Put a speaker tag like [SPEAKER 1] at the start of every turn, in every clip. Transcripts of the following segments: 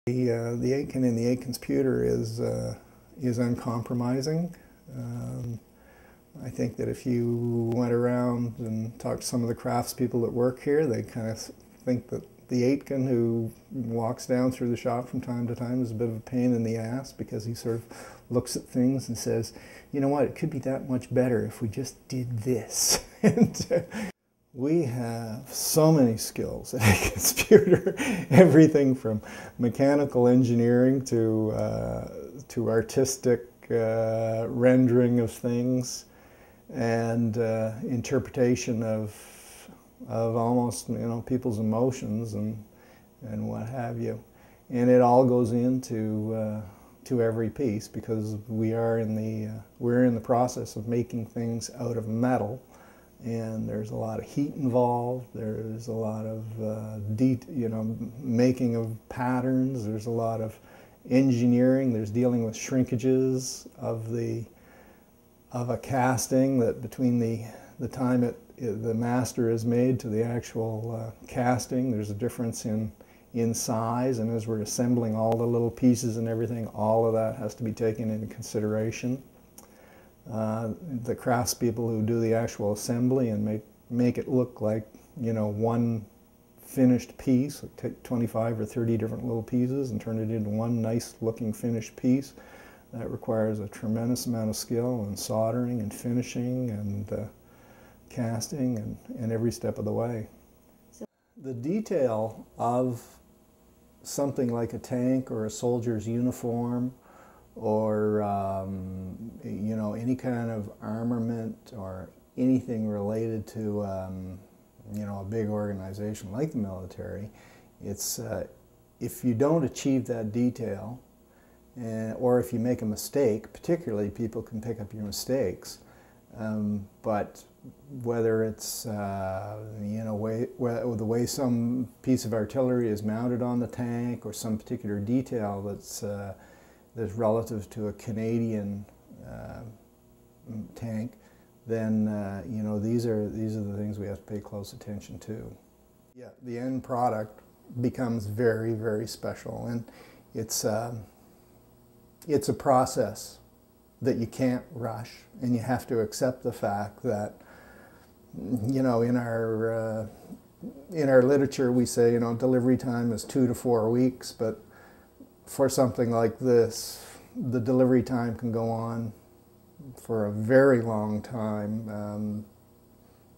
[SPEAKER 1] The Aitken in the Aitkens Pewter is uncompromising. I think that if you went around and talked to some of the craftspeople that work here, they kind of think that the Aitken who walks down through the shop from time to time is a bit of a pain in the ass, because he sort of looks at things and says, you know what, it could be that much better if we just did this. We have so many skills at Aitkens Pewter, everything from mechanical engineering to artistic rendering of things, and interpretation of almost, people's emotions and what have you. And it all goes into to every piece, because we're in the process of making things out of metal. And there's a lot of heat involved. There's a lot of making of patterns. There's a lot of engineering. There's dealing with shrinkages of a casting, that between the time the master is made to the actual casting, there's a difference in size. And as we're assembling all the little pieces and everything, all of that has to be taken into consideration. The craftspeople who do the actual assembly and make it look like, one finished piece, like take 25 or 30 different little pieces and turn it into one nice looking finished piece. That requires a tremendous amount of skill and soldering and finishing and casting and every step of the way. The detail of something like a tank or a soldier's uniform, or any kind of armament or anything related to a big organization like the military, it's if you don't achieve that detail, or if you make a mistake, particularly, people can pick up your mistakes. But whether it's the way some piece of artillery is mounted on the tank, or some particular detail that's relative to a Canadian tank, then these are the things we have to pay close attention to. Yeah, the end product becomes very, very special, and it's a process that you can't rush, and you have to accept the fact that in our literature we say delivery time is 2 to 4 weeks, but for something like this, the delivery time can go on for a very long time,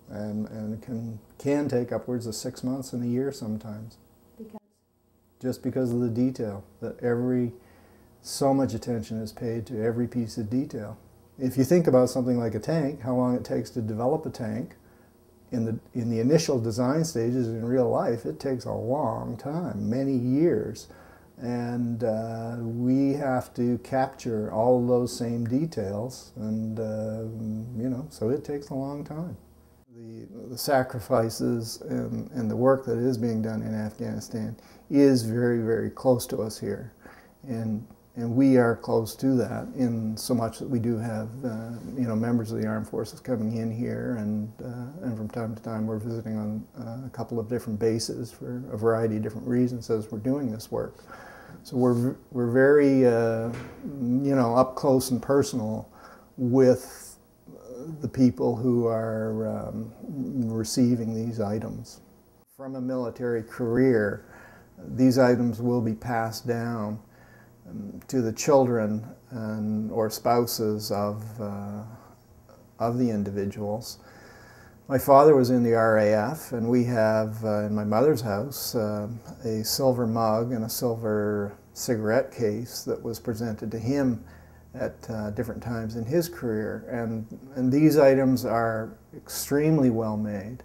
[SPEAKER 1] and can take upwards of 6 months and a year sometimes. Just because of the detail, that so much attention is paid to every piece of detail. If you think about something like a tank, how long it takes to develop a tank, in the initial design stages in real life, it takes a long time, many years. And we have to capture all of those same details, and so it takes a long time. The sacrifices and the work that is being done in Afghanistan is very, very close to us here, and we are close to that, in so much that we do have members of the armed forces coming in here, and from time to time we're visiting on a couple of different bases for a variety of different reasons as we're doing this work. So we're very up close and personal with the people who are receiving these items. From a military career, these items will be passed down to the children or spouses of the individuals. My father was in the RAF, and we have in my mother's house a silver mug and a silver cigarette case that was presented to him at different times in his career. And these items are extremely well made,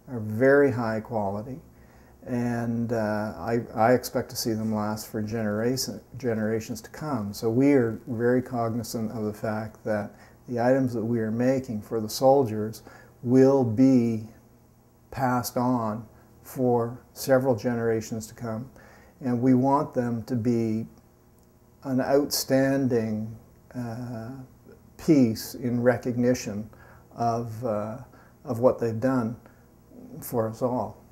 [SPEAKER 1] are very high quality, and I expect to see them last for generations to come. So we are very cognizant of the fact that the items that we are making for the soldiers will be passed on for several generations to come, and we want them to be an outstanding piece in recognition of what they've done for us all.